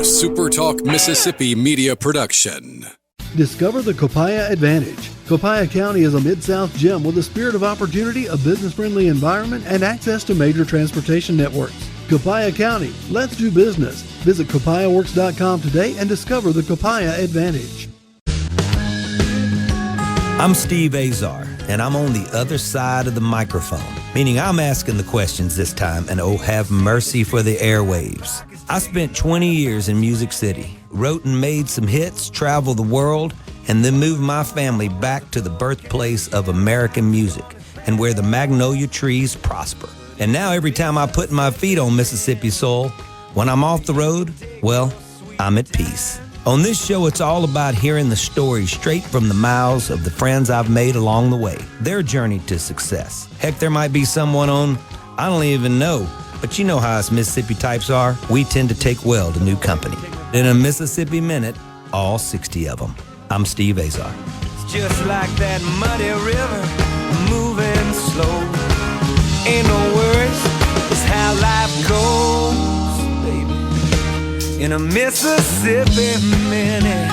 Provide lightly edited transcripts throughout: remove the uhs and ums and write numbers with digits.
SuperTalk Mississippi media production. Discover the Copiah Advantage. Copiah County is a Mid-South gem with a spirit of opportunity, a business-friendly environment, and access to major transportation networks. Copiah County, let's do business. Visit copiahworks.com today and discover the Copiah Advantage. I'm Steve Azar, and I'm on the other side of the microphone, meaning I'm asking the questions this time, and oh, have mercy for the airwaves. I spent 20 years in Music City, wrote and made some hits, traveled the world, and then moved my family back to the birthplace of American music and where the magnolia trees prosper. And now every time I put my feet on Mississippi soil, when I'm off the road, well, I'm at peace. On this show, it's all about hearing the stories straight from the mouths of the friends I've made along the way, their journey to success. Heck, there might be someone on, I don't even know, but you know how us Mississippi types are. We tend to take well to new company. In a Mississippi Minute, all 60 of them. I'm Steve Azar. It's just like that muddy river, moving slow. Ain't no worries, it's how life goes, baby. In a Mississippi Minute.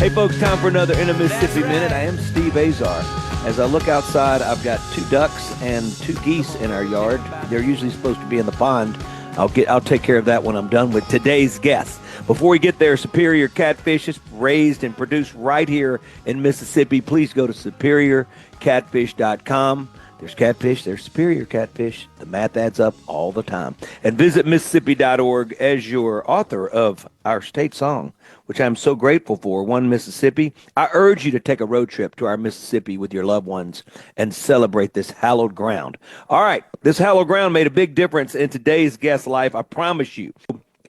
Hey folks, time for another In a Mississippi Minute. I am Steve Azar. As I look outside, I've got 2 ducks and 2 geese in our yard. They're usually supposed to be in the pond. I'll take care of that when I'm done with today's guest. Before we get there, Superior Catfish is raised and produced right here in Mississippi. Please go to superiorcatfish.com. There's catfish, there's superior catfish. The math adds up all the time. And visit Mississippi.org as your author of our state song, which I'm so grateful for, One Mississippi. I urge you to take a road trip to our Mississippi with your loved ones and celebrate this hallowed ground. All right, this hallowed ground made a big difference in today's guest's life, I promise you.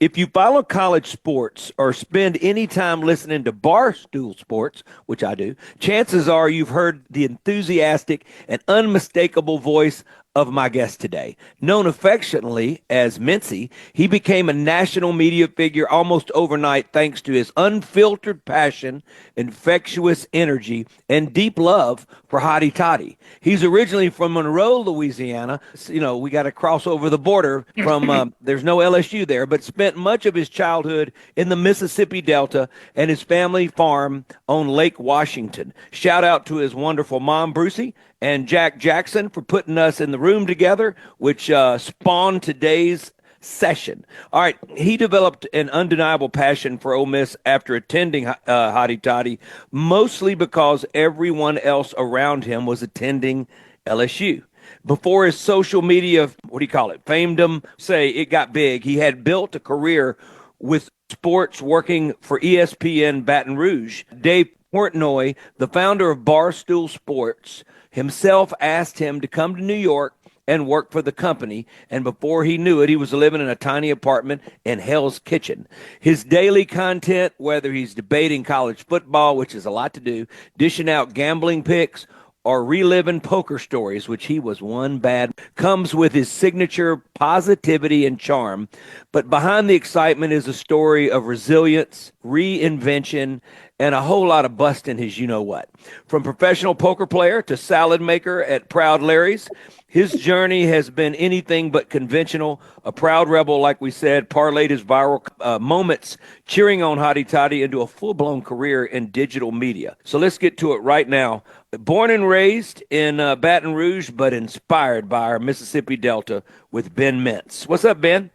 If you follow college sports or spend any time listening to Barstool Sports, which I do, chances are you've heard the enthusiastic and unmistakable voice of my guest today. Known affectionately as Mintzy, he became a national media figure almost overnight thanks to his unfiltered passion, infectious energy, and deep love for hotty toddy. He's originally from Monroe, Louisiana. You know, we got to cross over the border from, there's no LSU there, but spent much of his childhood in the Mississippi Delta and his family farm on Lake Washington. Shout out to his wonderful mom, Brucey, and Jack Jackson for putting us in the room together, which spawned today's session. All right, he developed an undeniable passion for Ole Miss after attending Hotty Toddy, mostly because everyone else around him was attending LSU. Before his social media, famedom, it got big, he had built a career with sports working for ESPN Baton Rouge. Dave Portnoy, the founder of Barstool Sports, himself asked him to come to New York and work for the company, and before he knew it, he was living in a tiny apartment in Hell's Kitchen. His daily content, whether he's debating college football, which is a lot to do, dishing out gambling picks, or reliving poker stories, which he was one bad, comes with his signature positivity and charm. But behind the excitement is a story of resilience, reinvention, and a whole lot of busting his you-know-what. From professional poker player to salad maker at Proud Larry's, his journey has been anything but conventional. A proud rebel, like we said, parlayed his viral moments cheering on Hotty Toddy into a full-blown career in digital media. So let's get to it right now. Born and raised in Baton Rouge, but inspired by our Mississippi Delta with Ben Mintz. What's up, Ben?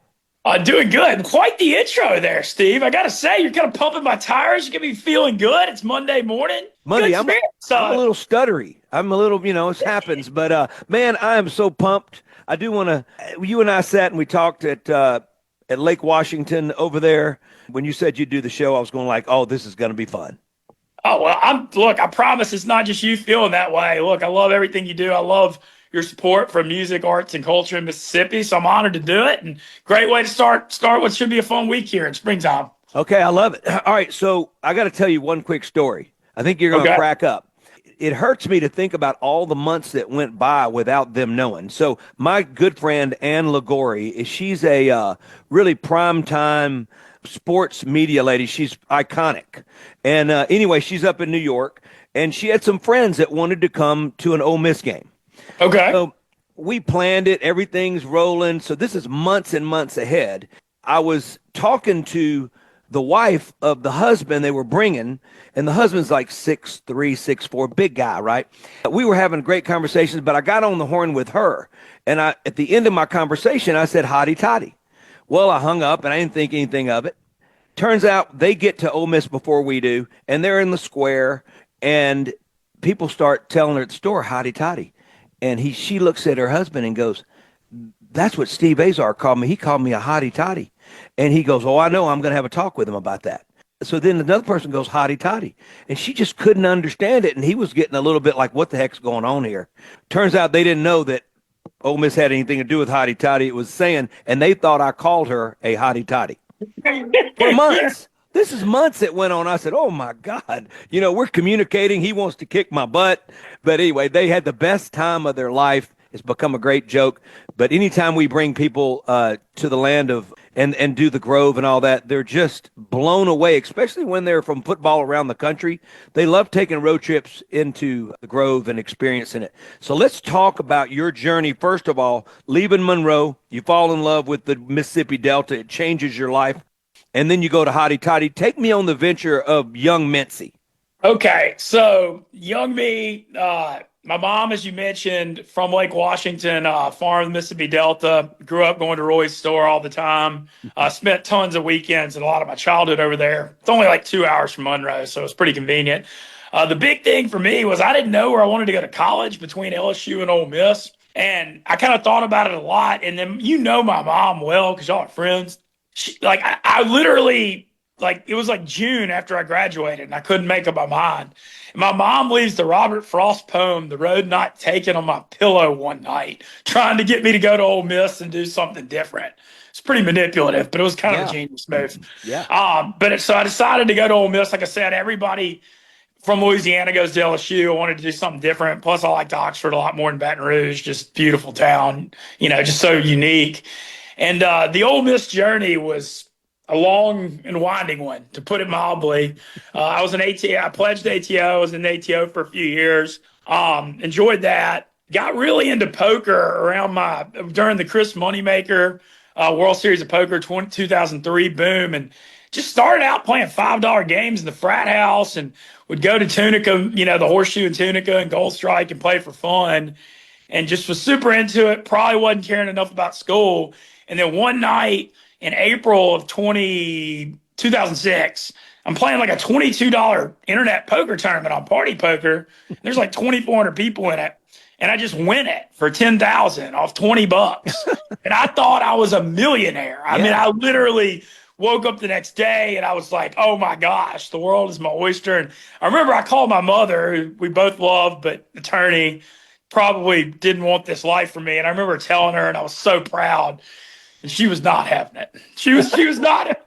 Doing good. Quite the intro there, Steve. I got to say, you're kind of pumping my tires. You're going to be feeling good. It's Monday morning. I'm a little stuttery. I'm a little, it happens. But, man, I am so pumped. I do want to – you and I sat and we talked at Lake Washington over there. When you said you'd do the show, I was going like, oh, this is going to be fun. Oh, well, I promise it's not just you feeling that way. Look, I love everything you do. I love your support for music, arts, and culture in Mississippi. So I'm honored to do it. And great way to start what should be a fun week here in springtime. Okay, I love it. All right, so I got to tell you one quick story. I think you're going to crack up. It hurts me to think about all the months that went by without them knowing. So my good friend, Ann Liguori, she's a really primetime sports media lady. She's iconic. And anyway, she's up in New York, and she had some friends that wanted to come to an Ole Miss game. Okay. So we planned it. Everything's rolling. So this is months and months ahead. I was talking to the wife of the husband they were bringing, and the husband's like 6'3", 6'4", big guy, right? We were having great conversations, but I got on the horn with her, and at the end of my conversation, I said, "Hotty toddy." Well, I hung up, and I didn't think anything of it. Turns out they get to Ole Miss before we do, and they're in the square, and people start telling her at the store, "Hotty toddy," and she looks at her husband and goes, "That's what Steve Azar called me. He called me a hotty toddy." And he goes, "Oh, I know. I'm going to have a talk with him about that." So then another person goes, "Hotty toddy." And she just couldn't understand it. And he was getting a little bit like, what the heck's going on here? Turns out they didn't know that Ole Miss had anything to do with hotty toddy. It was saying, and they thought I called her a hotty toddy. For months. This is months it went on. I said, "Oh, my God. We're communicating. He wants to kick my butt." But anyway, they had the best time of their life. It's become a great joke. But anytime we bring people to the land of and do the Grove and all that, they're just blown away, especially when they're from football around the country. They love taking road trips into the Grove and experiencing it. So let's talk about your journey. First of all, leaving Monroe, you fall in love with the Mississippi Delta. It changes your life. And then you go to Hotty Toddy. Take me on the venture of young Mintzy. Okay, so young me, my mom, as you mentioned, from Lake Washington, farm in the Mississippi Delta, grew up going to Roy's store all the time, spent tons of weekends and a lot of my childhood over there. It's only like 2 hours from Monroe, so it's pretty convenient. The big thing for me was I didn't know where I wanted to go to college between LSU and Ole Miss, and I kind of thought about it a lot. And then my mom well because y'all are friends. I literally, it was like June after I graduated, and I couldn't make up my mind. And my mom leaves the Robert Frost poem, "The Road Not Taken," on my pillow one night, trying to get me to go to Ole Miss and do something different. It's pretty manipulative, but it was kind of a genius move. Yeah. So I decided to go to Ole Miss. Like I said, everybody from Louisiana goes to LSU. I wanted to do something different. Plus, I liked Oxford a lot more than Baton Rouge. Just beautiful town, just so unique. And the Ole Miss journey was a long and winding one, to put it mildly. I was an ATO. I pledged ATO. I was in ATO for a few years. Enjoyed that. Got really into poker during the Chris Moneymaker World Series of Poker 2003 boom, and just started out playing $5 games in the frat house, and would go to Tunica, the Horseshoe in Tunica and Gold Strike, and play for fun, and just was super into it. Probably wasn't caring enough about school. And then one night in April of 2006, I'm playing like a $22 internet poker tournament on Party Poker. There's like 2,400 people in it. And I just win it for $10,000 off $20. And I thought I was a millionaire. I mean, I literally woke up the next day and I was like, oh my gosh, the world is my oyster. And I remember I called my mother, who we both loved, but attorney, probably didn't want this life for me. And I remember telling her, and I was so proud. And she was not having it. She was not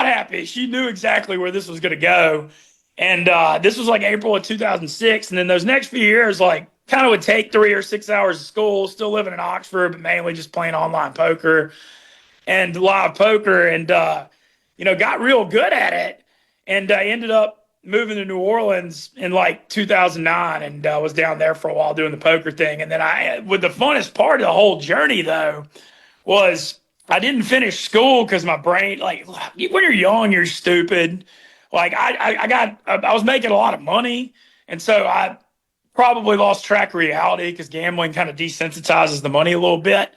happy. She knew exactly where this was going to go. And this was like April of 2006. And then those next few years, kind of would take 3 or 6 hours of school, still living in Oxford, but mainly just playing online poker and live poker, and, got real good at it. And I ended up moving to New Orleans in 2009, and was down there for a while doing the poker thing. And then with the funnest part of the whole journey, though, was I didn't finish school because my brain, when you're young, you're stupid. I was making a lot of money, and so I probably lost track of reality because gambling kind of desensitizes the money a little bit.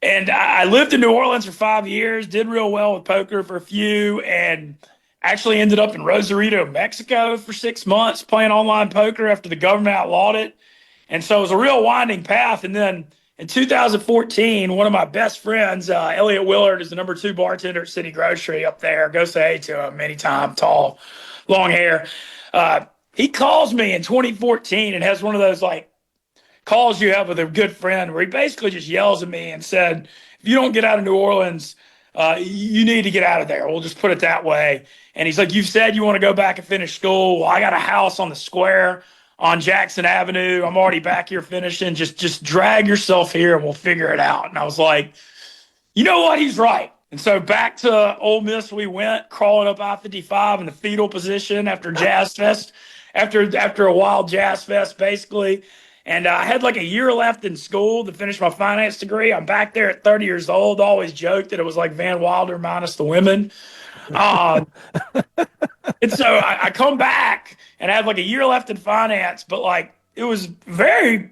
And I lived in New Orleans for 5 years, did real well with poker for a few, and actually ended up in Rosarito, Mexico for 6 months playing online poker after the government outlawed it. And so it was a real winding path. And then in 2014, one of my best friends, Elliot Willard, is the number 2 bartender at City Grocery up there. Go say hey to him anytime, tall, long hair. He calls me in 2014 and has one of those calls you have with a good friend where he basically just yells at me and said, if you don't get out of New Orleans, you need to get out of there. We'll just put it that way. And he's like, you've said you want to go back and finish school. Well, I got a house on the square on Jackson Avenue. I'm already back here finishing. Just drag yourself here and we'll figure it out. And I was like, you know what? He's right. And so back to Ole Miss we went, crawling up I-55 in the fetal position after Jazz Fest, after a wild Jazz Fest, basically. And I had like a year left in school to finish my finance degree. I'm back there at 30 years old. Always joked that it was like Van Wilder minus the women. And so I come back and I have like a year left in finance, but like it was very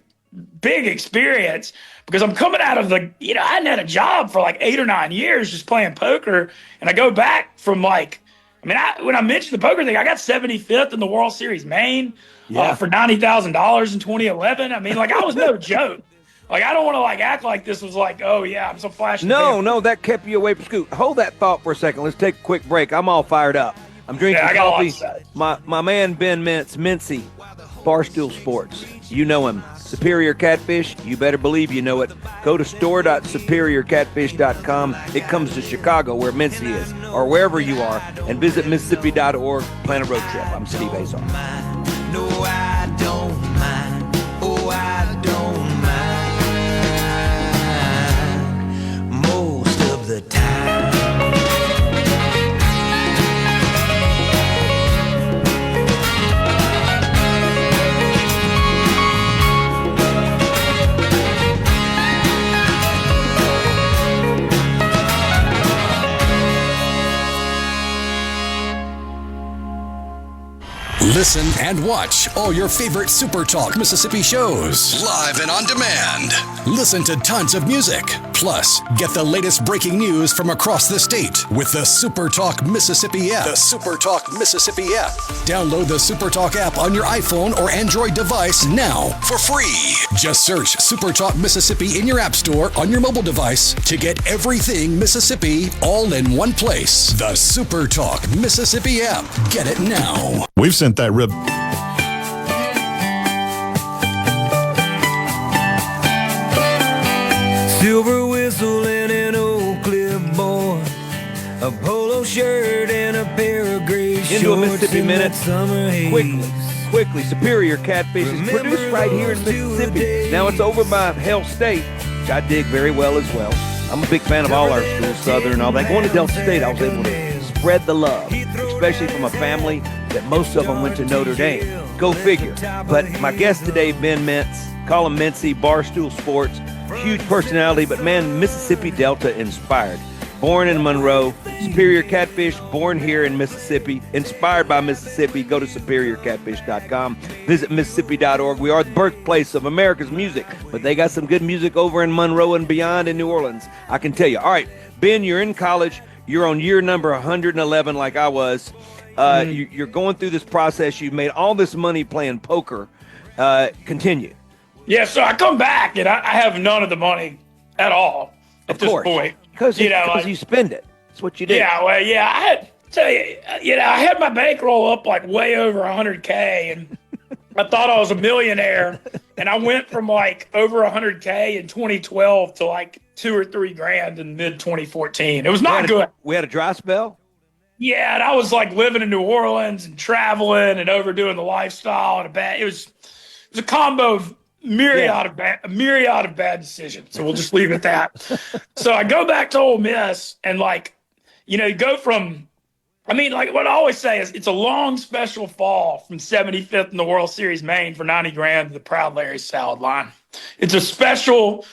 big experience because I'm coming out of I hadn't had a job for like 8 or 9 years just playing poker. And I go back from when I mentioned the poker thing, I got 75th in the World Series main for $90,000 in 2011. I mean, like I was no joke. Like, I don't want to act like this was oh yeah, I'm so flashy. No, that kept you away from school. Hold that thought for a second. Let's take a quick break. I'm all fired up. I'm drinking coffee. My man Ben Mintz, Mintzy, Barstool Sports. You know him. Superior Catfish, you better believe you know it. Go to store.superiorcatfish.com. It comes to Chicago, where Mintzy is, or wherever you are, and visit Mississippi.org. Plan a road trip. I'm Steve Azar. No, I don't mind. Oh, I don't mind. Most of the time. Listen and watch all your favorite SuperTalk Mississippi shows live and on demand. Listen to tons of music. Plus, get the latest breaking news from across the state with the SuperTalk Mississippi app. The SuperTalk Mississippi app. Download the SuperTalk app on your iPhone or Android device now for free. Just search SuperTalk Mississippi in your app store on your mobile device to get everything Mississippi all in one place. The SuperTalk Mississippi app. Get it now. We've sent that rib. Silver whistle and an old clipboard, a polo shirt and a pair of gray shorts. Into a Mississippi Minute. Summer haze. Quickly. Superior Catfish is produced right here in Mississippi. Now it's over by Hell State, which I dig very well as well. I'm a big fan of all our schools, Southern and all that. Going to Delta State, I was able to spread the love, especially from a family that most of them went to Notre Dame. Go figure. But my guest today, Ben Mintz, call him Mintzy, Barstool Sports, huge personality, but man, Mississippi Delta inspired. Born in Monroe, Superior Catfish, born here in Mississippi, inspired by Mississippi. Go to superiorcatfish.com. Visit Mississippi.org. We are the birthplace of America's music, but they got some good music over in Monroe and beyond in New Orleans, I can tell you. All right, Ben, you're in college. You're on year number 111 like I was. You're going through this process. You've made all this money playing poker. Continue. Yeah, so I come back and I have none of the money at all at this point. Because you spend it. That's what you do. Yeah, well, yeah, I had tell you, I had my bankroll up way over 100K, and I thought I was a millionaire, and I went from over 100K in 2012 to $2 or $3 grand in mid 2014. It was not good. We had a dry spell. Yeah, and I was living in New Orleans and traveling and overdoing the lifestyle, and it was a combo of a myriad of bad decisions. So we'll just leave it at that. So I go back to Ole Miss, and you go from, what I always say is it's a long special fall from 75th in the World Series main for 90 grand to the Proud Larry's salad line. It's a special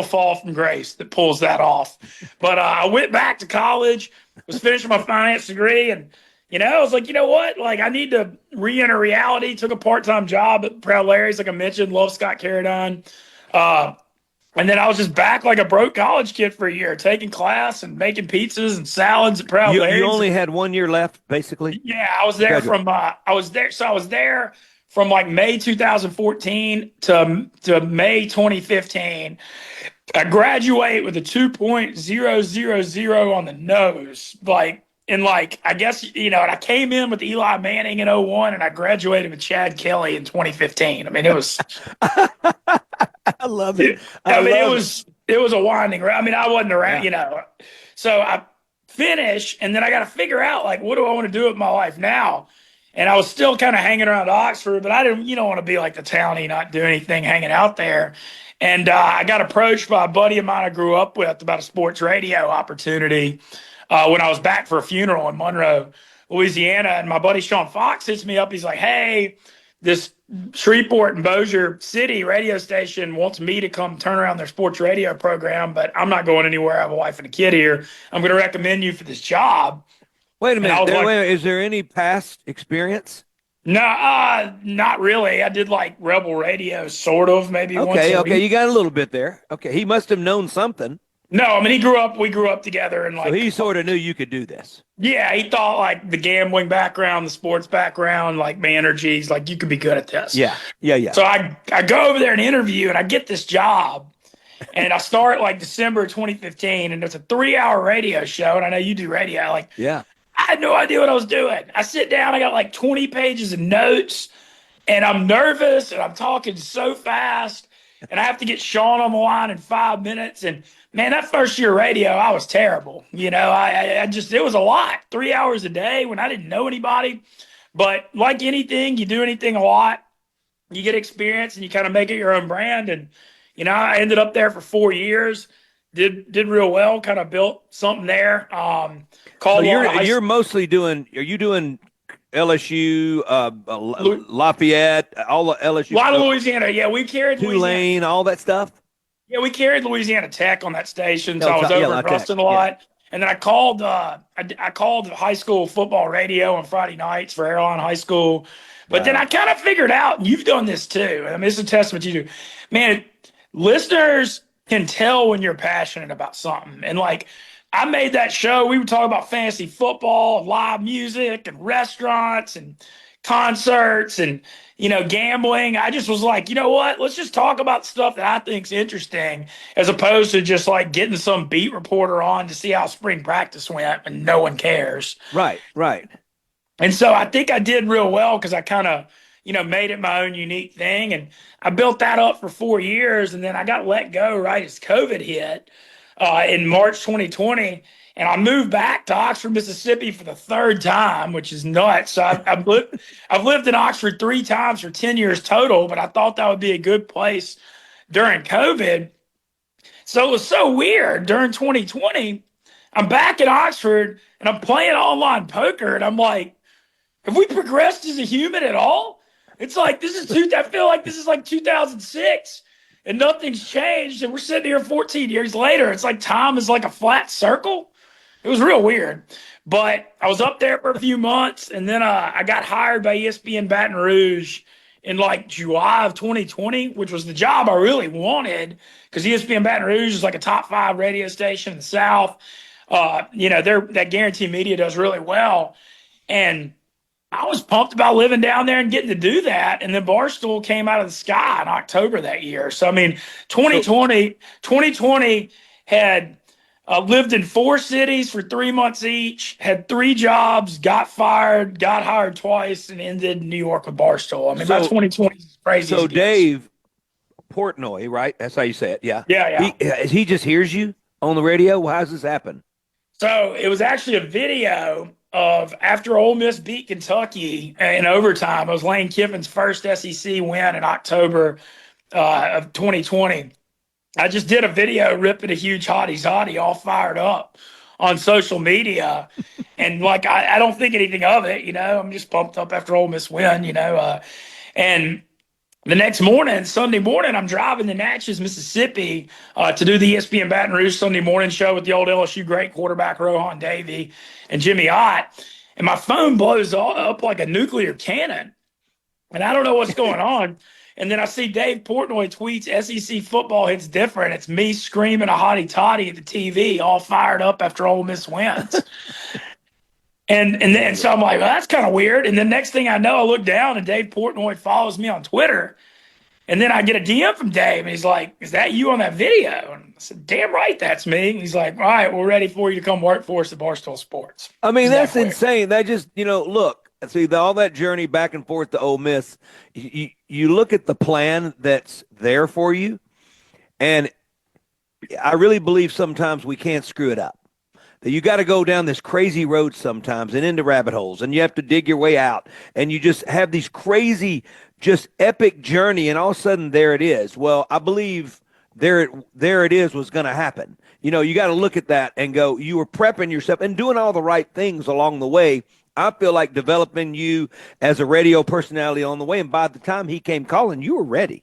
fall from grace that pulls that off. But I went back to college, was finishing my finance degree, and I was like, you know what? I need to re-enter reality. Took a part-time job at Proud Larry's, like I mentioned, love Scott Carradine. And then I was just back like a broke college kid for a year, taking class and making pizzas and salads at Proud Larry's. You only had 1 year left, basically? Yeah, I was there from May 2014 to May 2015. I graduate with a 2.000 on the nose, and I guess, and I came in with Eli Manning in 2001, and I graduated with Chad Kelly in 2015. It was. I love it. It was a winding road. I wasn't around, So I finish, and then I got to figure out, what do I want to do with my life now? And I was still kind of hanging around Oxford, but I didn't, want to be like the townie, not do anything, hanging out there. And I got approached by a buddy of mine I grew up with about a sports radio opportunity when I was back for a funeral in Monroe, Louisiana. And my buddy Sean Fox hits me up. He's like, hey, this Shreveport and Bossier City radio station wants me to come turn around their sports radio program, but I'm not going anywhere. I have a wife and a kid here. I'm going to recommend you for this job. Wait a minute. Is there any past experience? No, not really. I did like Rebel Radio, sort of, maybe once a week. You got a little bit there. Okay, he must have known something. No, I mean, we grew up together. And so he sort of knew you could do this. Yeah, he thought like the gambling background, the sports background, like Manergy's, like you could be good at this. Yeah. So I go over there and interview, and I get this job. And I start like December 2015, and it's a 3-hour radio show. And I know you do radio. I had no idea what I was doing. I sit down, I got like 20 pages of notes, and I'm nervous, and I'm talking so fast, and I have to get Sean on the line in 5 minutes. And man, that first year radio, I was terrible. You know, I just, it was a lot. 3 hours a day when I didn't know anybody. But like anything, you do anything a lot, you get experience, and you kind of make it your own brand. And, you know, I ended up there for 4 years, did real well, kind of built something there. You're mostly doing, are you doing LSU, Lafayette, all the LSU? A lot of Louisiana. Yeah, we carried Tulane, all that stuff. Yeah, we carried Louisiana Tech on that station, so I was over in Ruston a lot. Yeah. And then I called I called high school football radio on Friday nights for Airline High School. But then I kind of figured out, and you've done this too, I mean, it's a testament to you do. Man, listeners can tell when you're passionate about something. And like, I made that show. We would talk about fantasy football, live music, and restaurants, and concerts, and, you know, gambling. I just was like, you know what? Let's just talk about stuff that I think's interesting, as opposed to just like getting some beat reporter on to see how spring practice went, and no one cares. Right. And so I think I did real well because I kind of, you know, made it my own unique thing. And I built that up for 4 years. And then I got let go right as COVID hit in March 2020. And I moved back to Oxford, Mississippi for the third time, which is nuts. So I've lived in Oxford 3 times for 10 years total, but I thought that would be a good place during COVID. So it was so weird. During 2020, I'm back in Oxford and I'm playing online poker. And I'm like, have we progressed as a human at all? It's like, I feel like this is like 2006 and nothing's changed. And we're sitting here 14 years later. It's like time is like a flat circle. It was real weird. But I was up there for a few months, and then I got hired by ESPN Baton Rouge in like July of 2020, which was the job I really wanted, because ESPN Baton Rouge is like a top 5 radio station in the South. You know, that guaranteed media does really well. And I was pumped about living down there and getting to do that. And then Barstool came out of the sky in October that year. So, I mean, 2020 had lived in 4 cities for 3 months each, had 3 jobs, got fired, got hired twice, and ended in New York with Barstool. I mean, my 2020 is crazy. So Dave Portnoy, right? That's how you say it. Yeah. Yeah. He just hears you on the radio. How does this happen? So it was actually a video of after Ole Miss beat Kentucky in overtime. It was Lane Kiffin's first SEC win in October of 2020. I just did a video ripping a huge hottie all fired up on social media. And like, I don't think anything of it, you know, I'm just pumped up after Ole Miss win, you know, and the next morning, Sunday morning, I'm driving to Natchez, Mississippi to do the ESPN Baton Rouge Sunday morning show with the old LSU great quarterback Rohan Davey and Jimmy Ott. And my phone blows up like a nuclear cannon. And I don't know what's going on. And then I see Dave Portnoy tweets, SEC football hits different. It's me screaming a hottie toddy at the TV, all fired up after Ole Miss wins. And then so I'm like, well, that's kind of weird. And then next thing I know, I look down and Dave Portnoy follows me on Twitter. And then I get a DM from Dave, and he's like, is that you on that video? And I said, damn right, that's me. And he's like, all right, we're ready for you to come work for us at Barstool Sports. I mean, that's insane. That just, you know, look, see, all that journey back and forth to Ole Miss, you look at the plan that's there for you, and I really believe sometimes we can't screw it up. That you got to go down this crazy road sometimes and into rabbit holes, and you have to dig your way out, and you just have these crazy, just epic journey, and all of a sudden there it is. Well, I believe there it is was going to happen. You know, you got to look at that and go, you were prepping yourself and doing all the right things along the way. I feel like developing you as a radio personality on the way. And by the time he came calling, you were ready.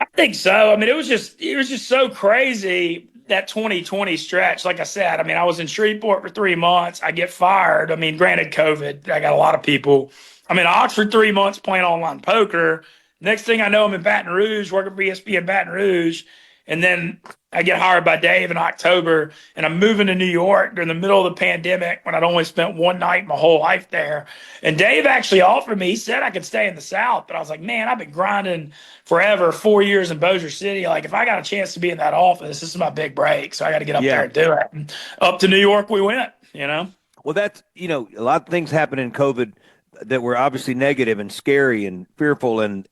I think so. I mean, it was just so crazy, that 2020 stretch. Like I said, I mean, I was in Shreveport for 3 months. I get fired. I mean, granted, COVID, I got a lot of people. I'm in Oxford 3 months playing online poker. Next thing I know, I'm in Baton Rouge, working for ESPN Baton Rouge. And then I get hired by Dave in October, and I'm moving to New York during the middle of the pandemic when I'd only spent one night my whole life there. And Dave actually offered me, he said I could stay in the South, but I was like, man, I've been grinding forever, 4 years in Bossier City. Like, if I got a chance to be in that office, this is my big break. So I got to get up there and do it. And up to New York we went, you know? Well, that's, you know, a lot of things happened in COVID that were obviously negative and scary and fearful, and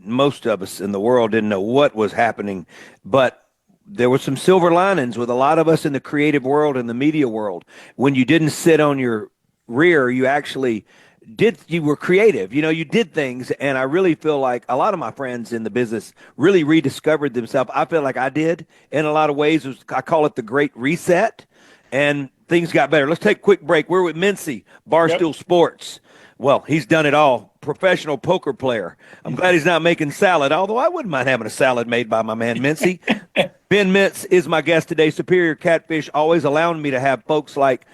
most of us in the world didn't know what was happening, but there were some silver linings with a lot of us in the creative world and the media world. When you didn't sit on your rear, you actually you were creative, you know, you did things. And I really feel like a lot of my friends in the business really rediscovered themselves. I feel like I did in a lot of ways. I call it the Great Reset, and things got better. Let's take a quick break. We're with Mintzy, Barstool Sports. Well, he's done it all. Professional poker player. I'm glad he's not making salad, although I wouldn't mind having a salad made by my man Mintzy. Ben Mintz is my guest today. Superior Catfish, always allowing me to have folks like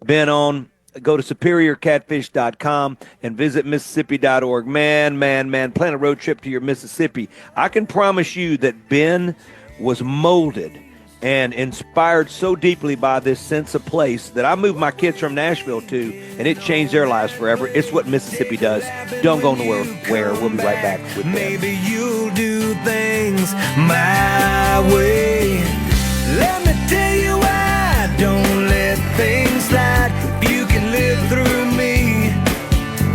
Ben on. Go to superiorcatfish.com and visit Mississippi.org. Man, plan a road trip to your Mississippi. I can promise you that Ben was molded and inspired so deeply by this sense of place that I moved my kids from Nashville to, and it changed their lives forever. It's what Mississippi does. Don't go nowhere. We'll be right back with Maybe you'll do things my way. Let me tell you why. Don't let things slide. If you can live through me,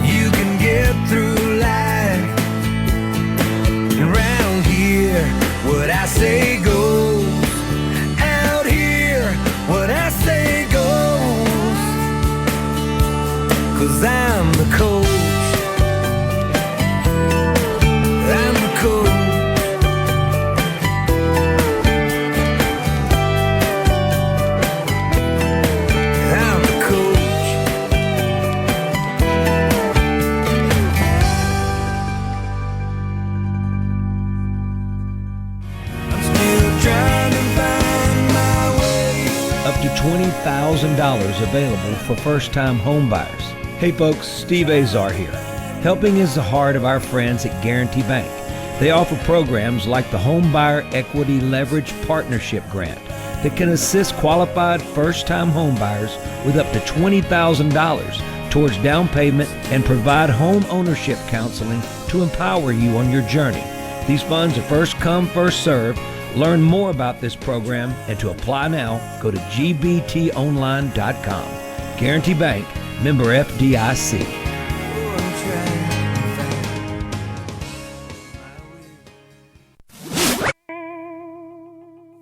you can get through life. Around here, what I say goes. What I say goes, 'cause I'm the coach. I'm the coach. I'm the coach. I'm still trying to find my way. Up to $20,000 available for first-time home buyers. Hey folks, Steve Azar here. Helping is the heart of our friends at Guarantee Bank. They offer programs like the Home Buyer Equity Leverage Partnership Grant that can assist qualified first-time home buyers with up to $20,000 towards down payment and provide home ownership counseling to empower you on your journey. These funds are first come, first served. Learn more about this program and to apply now, go to gbtonline.com. Guarantee Bank, member FDIC.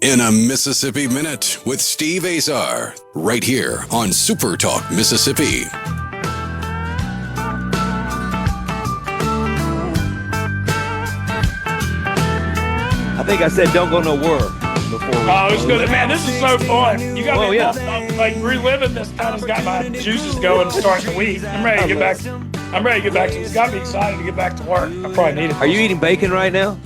In a Mississippi Minute with Steve Azar, right here on SuperTalk Mississippi. I think I said don't go nowhere before. It's good. Man, this is so fun. You got me like reliving this kind of got my juices going to start the week. I'm ready to get back. It's got me excited to get back to work. I probably need it. Are you eating bacon right now?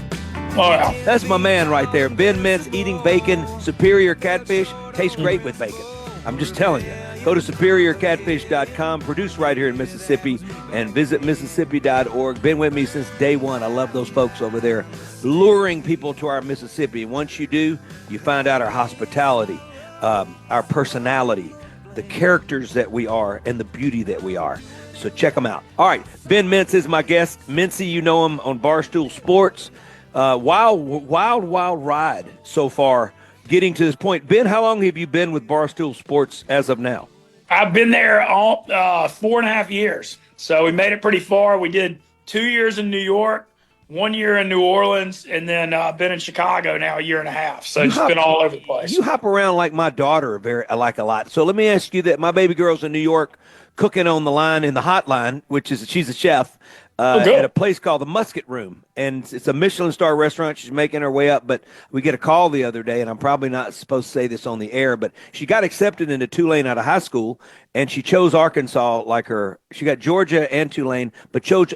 Oh, yeah. That's my man right there. Ben Mintz eating bacon. Superior Catfish tastes great with bacon. I'm just telling you. Go to superiorcatfish.com, produced right here in Mississippi, and visit Mississippi.org. Been with me since day one. I love those folks over there luring people to our Mississippi. Once you do, you find out our hospitality, our personality, the characters that we are, and the beauty that we are. So check them out. All right, Ben Mintz is my guest. Mintzy, you know him on Barstool Sports. Wild ride so far getting to this point. Ben, how long have you been with Barstool Sports as of now? I've been there all 4.5 years. So we made it pretty far. We did 2 years in New York, 1 year in New Orleans, and then been in Chicago now 1.5 years. So it's been all over the place. You hop around like my daughter a lot. So let me ask you that. My baby girl's in New York cooking on the line in the hotline, she's a chef. at a place called the Musket Room, and it's a Michelin star restaurant. She's making her way up, but we get a call the other day, and I'm probably not supposed to say this on the air, but she got accepted into Tulane out of high school, and she chose Arkansas like her. She got Georgia and Tulane, but chose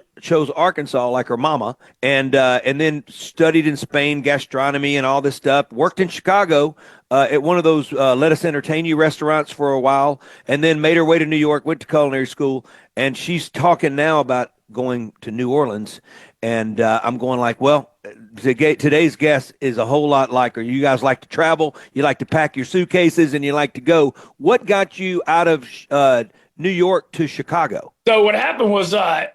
Arkansas like her mama, and then studied in Spain gastronomy and all this stuff. Worked in Chicago at one of those let us entertain you restaurants for a while, and then made her way to New York, went to culinary school, and she's talking now about going to New Orleans. And I'm going like, well, today's guest is a whole lot like her. You guys like to travel, you like to pack your suitcases, and you like to go. What got you out of New York to Chicago? So what happened was I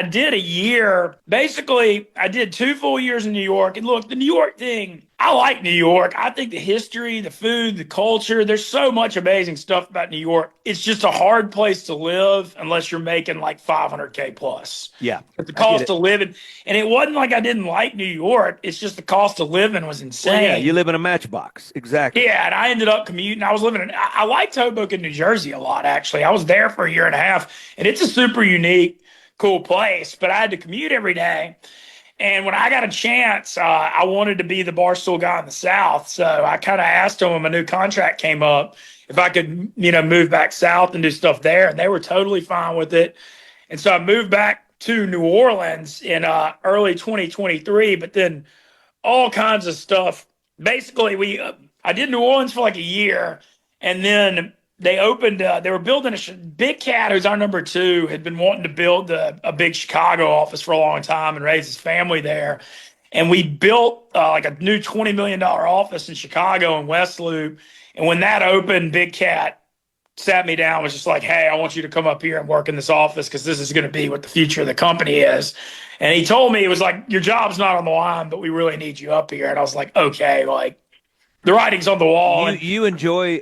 did a year. Basically, I did 2 full years in New York. And look, the New York thing, I like New York. I think the history, the food, the culture, there's so much amazing stuff about New York. It's just a hard place to live unless you're making like $500K plus. Yeah. But the cost of living, and it wasn't like I didn't like New York. It's just the cost of living was insane. Well, yeah, you live in a matchbox. Exactly. Yeah, and I ended up commuting. I liked Hoboken, New Jersey a lot, actually. I was there for a year and a half, and it's a super unique, cool place, but I had to commute every day. And when I got a chance, I wanted to be the Barstool guy in the South. So I kind of asked them when my new contract came up if I could, move back South and do stuff there. And they were totally fine with it. And so I moved back to New Orleans in early 2023, but then all kinds of stuff. Basically, I did New Orleans for like a year, and then they opened, they were building Big Cat, who's our number 2, had been wanting to build a big Chicago office for a long time and raise his family there. And we built like a new $20 million office in Chicago in West Loop. And when that opened, Big Cat sat me down, was just like, hey, I want you to come up here and work in this office because this is going to be what the future of the company is. And he told me, it was like, your job's not on the line, but we really need you up here. And I was like, okay, like the writing's on the wall. You enjoy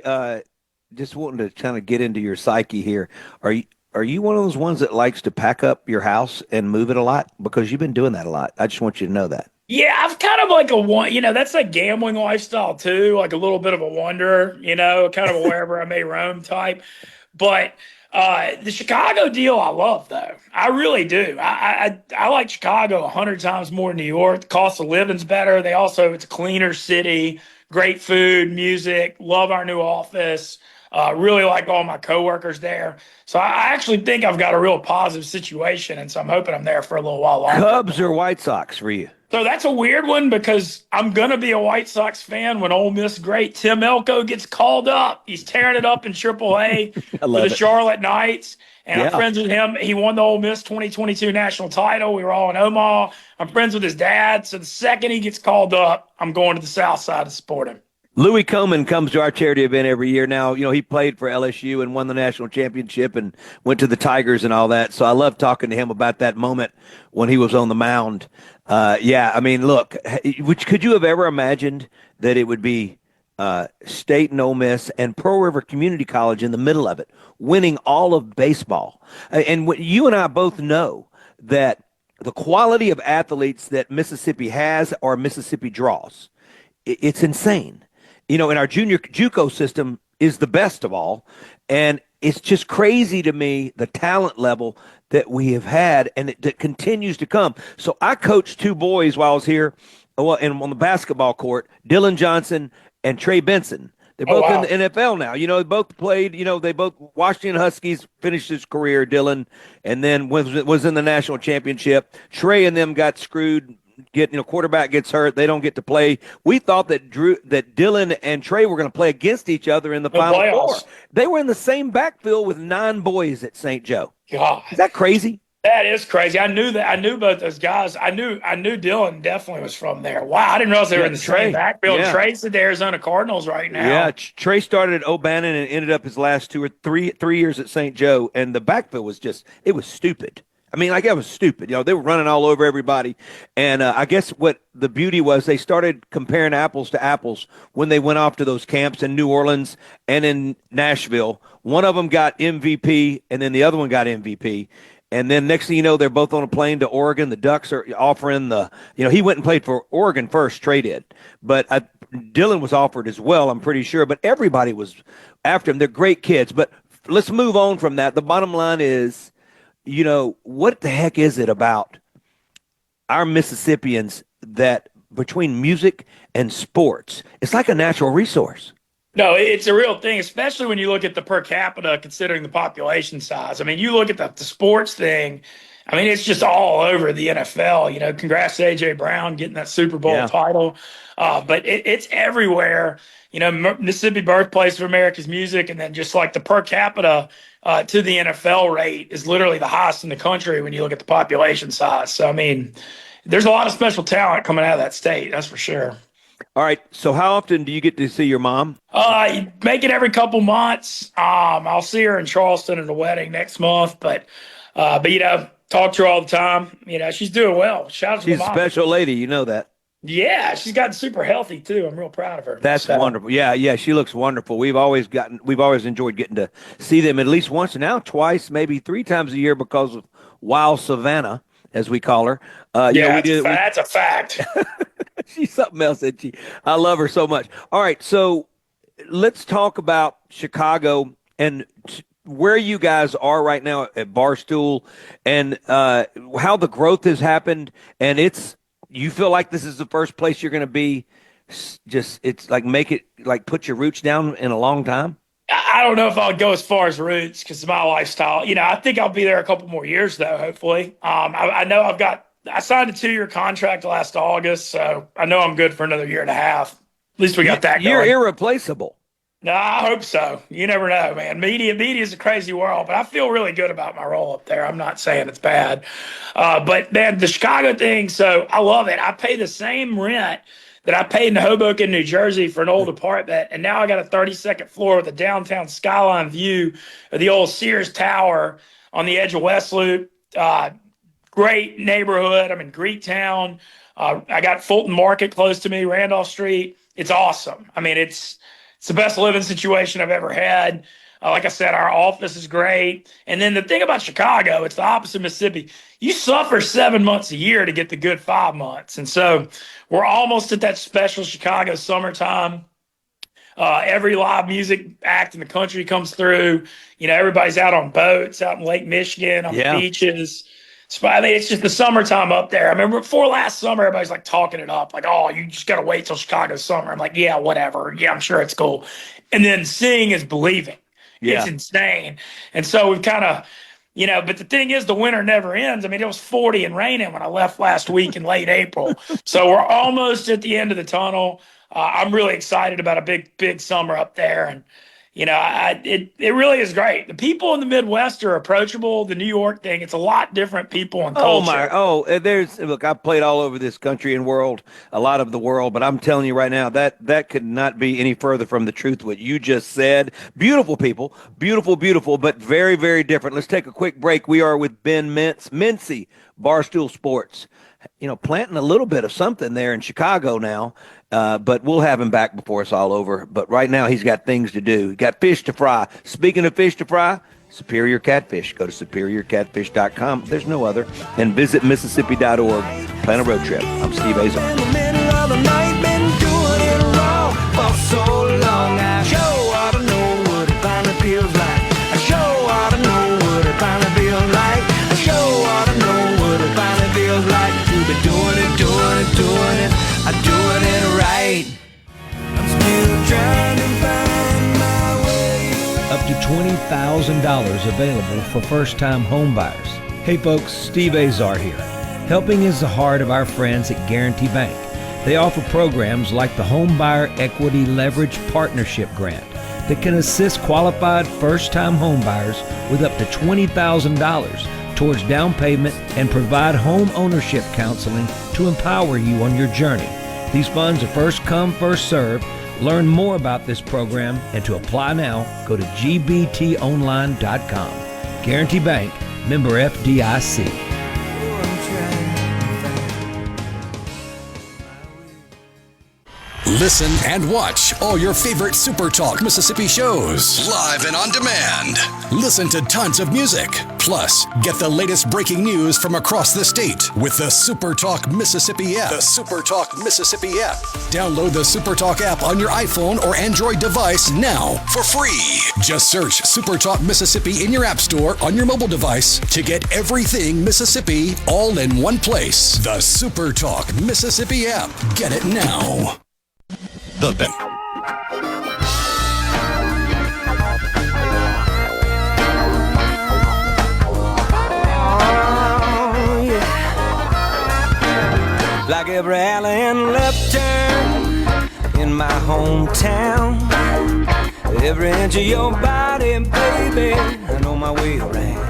just wanting to kind of get into your psyche here. Are you one of those ones that likes to pack up your house and move it a lot? Because you've been doing that a lot. I just want you to know that. Yeah, I've kind of like that's like gambling lifestyle too, like a little bit of a wanderer, kind of a wherever I may roam type. But the Chicago deal I love, though. I really do. I like Chicago 100 times more than New York. The cost of living's better. It's a cleaner city, great food, music, love our new office. Really like all my coworkers there. So I actually think I've got a real positive situation, and so I'm hoping I'm there for a little while longer. Cubs or White Sox for you? So that's a weird one because I'm going to be a White Sox fan when Ole Miss great Tim Elko gets called up. He's tearing it up in AAA for the Charlotte Knights. And I'm friends with him. He won the Ole Miss 2022 national title. We were all in Omaha. I'm friends with his dad. So the second he gets called up, I'm going to the South Side to support him. Louis Coleman comes to our charity event every year. Now, he played for LSU and won the national championship and went to the Tigers and all that. So I love talking to him about that moment when he was on the mound. Look, could you have ever imagined that it would be State and Ole Miss and Pearl River Community College in the middle of it, winning all of baseball? And you and I both know that the quality of athletes that Mississippi has or Mississippi draws, it's insane. In our junior JUCO system is the best of all. And it's just crazy to me, the talent level that we have had and that continues to come. So I coached 2 boys while I was here and on the basketball court, Dylan Johnson and Trey Benson. They're both in the NFL now. They both played, they both Washington Huskies finished his career, Dylan, and then was in the national championship. Trey and them got screwed. Quarterback gets hurt. They don't get to play. We thought that Dylan and Trey were going to play against each other in the Final Four. They were in the same backfield with 9 boys at St. Joe. God, is that crazy? That is crazy. I knew that. I knew both those guys. I knew Dylan definitely was from there. Wow, I didn't realize they were in the same backfield. Yeah. Trey's at the Arizona Cardinals right now. Yeah, Trey started at O'Bannon and ended up his last 2 or 3 years at St. Joe, and the backfield was it was stupid. I mean, like, that was stupid. They were running all over everybody. And I guess what the beauty was, they started comparing apples to apples when they went off to those camps in New Orleans and in Nashville. One of them got MVP, and then the other one got MVP. And then next thing you know, they're both on a plane to Oregon. The Ducks are offering he went and played for Oregon first, Trey did. But Dylan was offered as well, I'm pretty sure. But everybody was after him. They're great kids. But let's move on from that. The bottom line is, what the heck is it about our Mississippians that between music and sports, it's like a natural resource? No, it's a real thing, especially when you look at the per capita, considering the population size. I mean, you look at the sports thing. I mean, it's just all over the NFL. Congrats to A.J. Brown getting that Super Bowl title. But it's everywhere. Mississippi, birthplace of America's music, and then just like the per capita to the NFL rate is literally the highest in the country when you look at the population size. So, I mean, there's a lot of special talent coming out of that state, that's for sure. All right. So how often do you get to see your mom? Make it every couple months. I'll see her in Charleston at a wedding next month, but talk to her all the time. She's doing well. Shout out to She's the a mom. special lady. You know that. Yeah, she's gotten super healthy too. I'm real proud of her. That's wonderful. Yeah, she looks wonderful. We've always enjoyed getting to see them at least once, and now twice, maybe 3 times a year because of Wild Savannah, as we call her. That's a fact. She's something else, isn't she? I love her so much. All right, so let's talk about Chicago and where you guys are right now at Barstool and how the growth has happened. And you feel like this is the first place you're going to be it's like put your roots down in a long time? I don't know if I'll go as far as roots because of my lifestyle. I think I'll be there a couple more years though, hopefully. I know I signed a 2-year contract last August, so I know I'm good for another year and a half. At least we got that going. You're irreplaceable. No, I hope so. You never know, man. Media is a crazy world, but I feel really good about my role up there. I'm not saying it's bad. But, man, the Chicago thing, so I love it. I pay the same rent that I paid in Hoboken, New Jersey for an old apartment, and now I got a 32nd floor with a downtown skyline view of the old Sears Tower on the edge of West Loop. Great neighborhood. I'm in Greektown. I got Fulton Market close to me, Randolph Street. It's awesome. I mean, it's the best living situation I've ever had. Like I said, our office is great. And then the thing about Chicago, it's the opposite of Mississippi. You suffer 7 months a year to get the good 5 months. And so we're almost at that special Chicago summertime. Every live music act in the country comes through. Everybody's out on boats, out in Lake Michigan, on the beaches. So, I mean, it's just the summertime up there. I remember before last summer, everybody's like talking it up, like, oh, you just got to wait till Chicago's summer. I'm like, yeah, whatever. Yeah, I'm sure it's cool. And then seeing is believing. Yeah. It's insane. And so we've kind of, but the thing is, the winter never ends. I mean, it was 40 and raining when I left last week in late April. So we're almost at the end of the tunnel. I'm really excited about a big summer up there. And, it really is great. The people in the Midwest are approachable. The New York thing, it's a lot different people and culture. Look, I've played all over this country and world, a lot of the world, but I'm telling you right now, that could not be any further from the truth what you just said. Beautiful people, beautiful, but very, very different. Let's take a quick break. We are with Ben Mintz, Mintzy, Barstool Sports. Planting a little bit of something there in Chicago now, but we'll have him back before it's all over. But right now he's got things to do. He's got fish to fry. Speaking of fish to fry, Superior Catfish. Go to superiorcatfish.com. There's no other. And visit Mississippi.org. Plan a road trip. I'm Steve Azar. I'm doing it right. I'm still trying to find my way. Up to $20,000 available for first-time home buyers. Hey folks, Steve Azar here. Helping is the heart of our friends at Guarantee Bank. They offer programs like the Home Buyer Equity Leverage Partnership Grant that can assist qualified first-time home buyers with up to $20,000 towards down payment and provide home ownership counseling to empower you on your journey. These funds are first come, first served. Learn more about this program and to apply now, go to gbtonline.com. Guarantee Bank, member FDIC. Listen and watch all your favorite SuperTalk Mississippi shows live and on demand. Listen to tons of music. Plus, get the latest breaking news from across the state with the SuperTalk Mississippi app. The SuperTalk Mississippi app. Download the SuperTalk app on your iPhone or Android device now for free. Just search SuperTalk Mississippi in your app store on your mobile device to get everything Mississippi all in one place. The SuperTalk Mississippi app. Get it now. The Bet. Like every alley and left turn in my hometown. Every inch of your body, baby, I know my way around.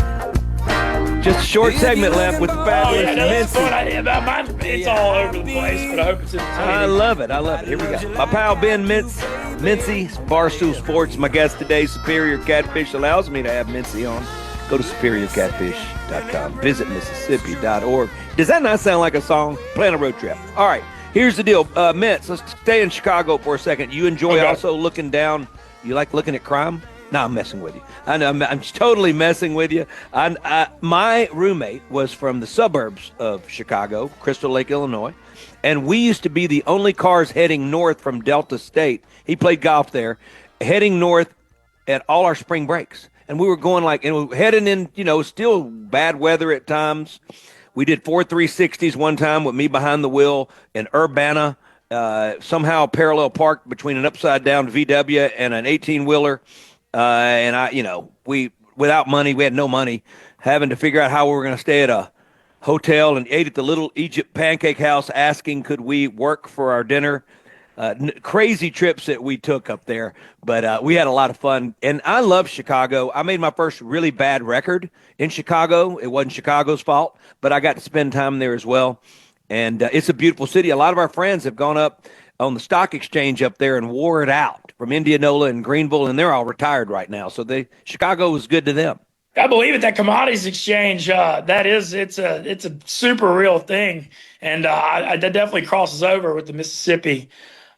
Just a short segment left with the fabulous Mintzy. It's all over the place, but I hope it's entertaining. I love it. Here we go. My pal Ben Mintzy, Barstool Sports, my guest today. Superior Catfish allows me to have Mintzy on. Go to superiorcatfish.com. Visit Mississippi.org. Does that not sound like a song? Plan a road trip. All right, here's the deal. Mintz, let's stay in Chicago for a second. You enjoy also looking down. You like looking at crime? No, I'm messing with you. I know, I'm totally messing with you. My roommate was from the suburbs of Chicago, Crystal Lake, Illinois, and we used to be the only cars heading north from Delta State. He played golf there, heading north at all our spring breaks. And we were going heading in, still bad weather at times. We did 4 360s one time with me behind the wheel in Urbana, somehow parallel parked between an upside down VW and an 18-wheeler. And we, without money, we had no money, having to figure out how we were going to stay at a hotel, and ate at the Little Egypt Pancake House, asking could we work for our dinner. Crazy trips that we took up there, but we had a lot of fun. And I love Chicago. I made my first really bad record in Chicago. It wasn't Chicago's fault, but I got to spend time there as well. And it's a beautiful city. A lot of our friends have gone up on the stock exchange up there and wore it out from Indianola and Greenville, and they're all retired right now. So Chicago was good to them. I believe it. That commodities exchange, it's a super real thing, and that definitely crosses over with the Mississippi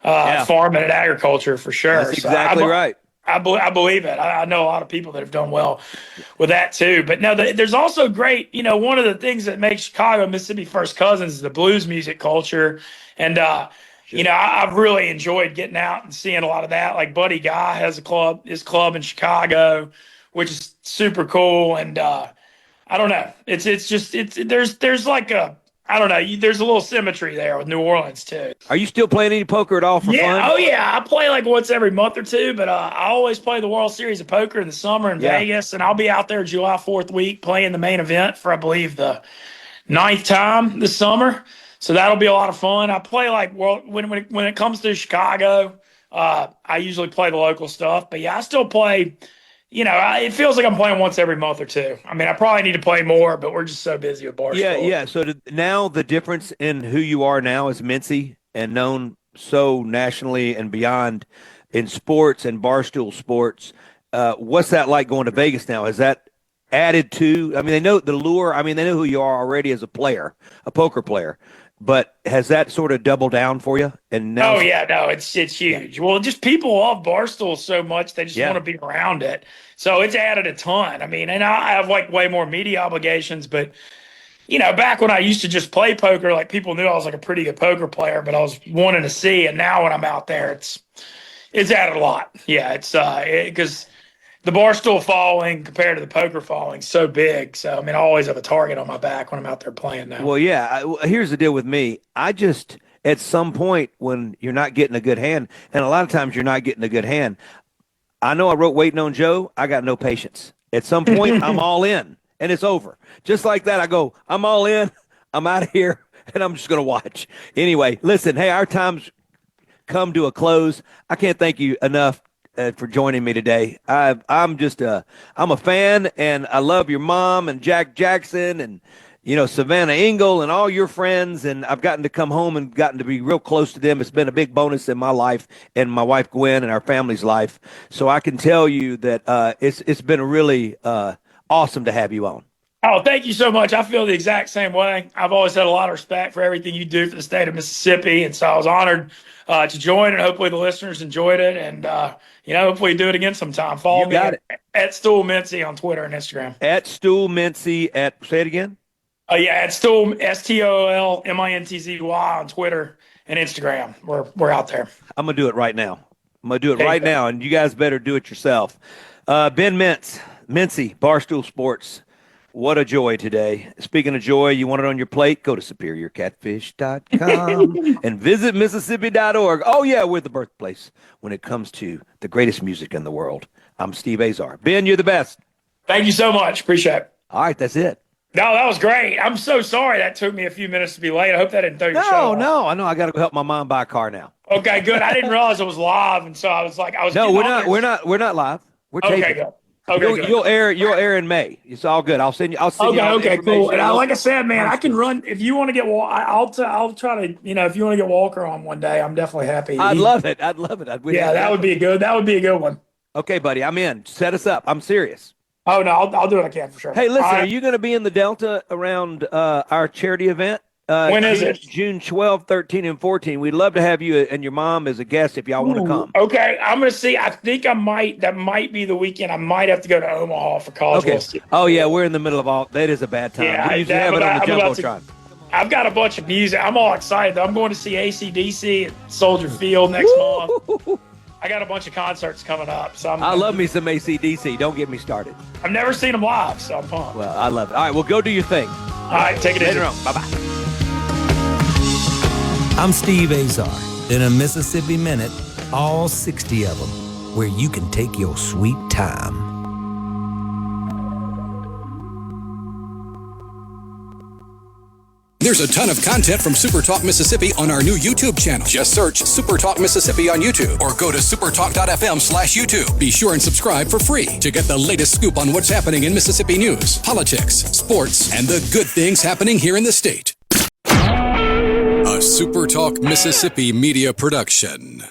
farming and agriculture for sure. That's exactly right. I believe it. I know a lot of people that have done well with that too. But no, there's also great. One of the things that makes Chicago and Mississippi first cousins is the blues music culture, and I've really enjoyed getting out and seeing a lot of that. Like Buddy Guy has his club in Chicago, which is super cool. And I don't know, there's like a, I don't know, there's a little symmetry there with New Orleans too. Are you still playing any poker at all for fun? Oh yeah, I play like once every month or two, but I always play the World Series of Poker in the summer in Vegas, and I'll be out there July 4th week playing the main event for, I believe, the 9th time this summer. So that'll be a lot of fun. I play when it comes to Chicago, I usually play the local stuff. But yeah, I still play. It feels like I'm playing once every month or two. I mean, I probably need to play more, but we're just so busy with Barstool. Yeah. So now the difference in who you are now as Mintzy and known so nationally and beyond in sports and Barstool Sports, what's that like going to Vegas now? Is that added to? I mean, they know the lure. I mean, they know who you are already as a player, a poker player. But has that sort of doubled down for you? And now, it's huge. Well, just people love Barstool so much they just want to be around it. So it's added a ton. I mean, and I have way more media obligations. But back when I used to just play poker, people knew I was like a pretty good poker player, but I was wanting to see. And now when I'm out there, it's added a lot. Yeah, it's because the Barstool following compared to the poker following is so big. So, I mean, I always have a target on my back when I'm out there playing now. Well, yeah. Here's the deal with me. I just, at some point when you're not getting a good hand, and a lot of times you're not getting a good hand, I know I wrote Waiting on Joe. I got no patience. At some point, I'm all in, and it's over. Just like that, I go, I'm all in, I'm out of here, and I'm just going to watch. Anyway, listen, hey, our time's come to a close. I can't thank you enough for joining me today. I'm a fan, and I love your mom and Jack Jackson and, Savannah Engel and all your friends. And I've gotten to come home and gotten to be real close to them. It's been a big bonus in my life and my wife, Gwen, and our family's life. So I can tell you that it's been really awesome to have you on. Oh, thank you so much. I feel the exact same way. I've always had a lot of respect for everything you do for the state of Mississippi, and so I was honored to join, and hopefully the listeners enjoyed it, and hopefully do it again sometime. Follow me at Stool Mintzy on Twitter and Instagram. At Stool Mintzy say it again? At Stool, STOLMINTZY on Twitter and Instagram. We're out there. I'm going to do it right now. Now, and you guys better do it yourself. Ben Mintz, Mintzy, Barstool Sports. What a joy today. Speaking of joy, you want it on your plate? Go to superiorcatfish.com and visit Mississippi.org. Oh, yeah, we're the birthplace when it comes to the greatest music in the world. I'm Steve Azar. Ben, you're the best. Thank you so much. Appreciate it. All right, that's it. No, that was great. I'm so sorry that took me a few minutes to be late. I hope that didn't throw your show off. No, I know. I got to go help my mom buy a car now. Okay, good. I didn't realize it was live, and so I was like, No, we're not live. We're taping. Okay, good. Okay, you'll air in May. It's all good. I'll send you. Okay, cool. And like I said, man, I can run if you want to get. I'll try to. If you want to get Walker on one day, I'm definitely happy. I'd love it. That would be good. That would be a good one. Okay, buddy, I'm in. Set us up. I'm serious. Oh no, I'll do what I can for sure. Hey, listen, are you going to be in the Delta around our charity event? When is it? June 12, 13, and 14. We'd love to have you and your mom as a guest if y'all want to come. Okay, I'm going to see. I think I might. That might be the weekend. I might have to go to Omaha for College World Series. Oh, yeah, we're in the middle of all. That is a bad time. Yeah, we usually have it on the Jumbotron. I've got a bunch of music. I'm all excited. I'm going to see AC/DC at Soldier Field next month. I got a bunch of concerts coming up. So I love me some AC/DC. Don't get me started. I've never seen them live, so I'm pumped. Well, I love it. All right, well, go do your thing. All right, take it easy. Later on. Bye-bye. I'm Steve Azar. In a Mississippi Minute, all 60 of them, where you can take your sweet time. There's a ton of content from SuperTalk Mississippi on our new YouTube channel. Just search SuperTalk Mississippi on YouTube or go to supertalk.fm/YouTube. Be sure and subscribe for free to get the latest scoop on what's happening in Mississippi news, politics, sports, and the good things happening here in the state. A SuperTalk Mississippi media production.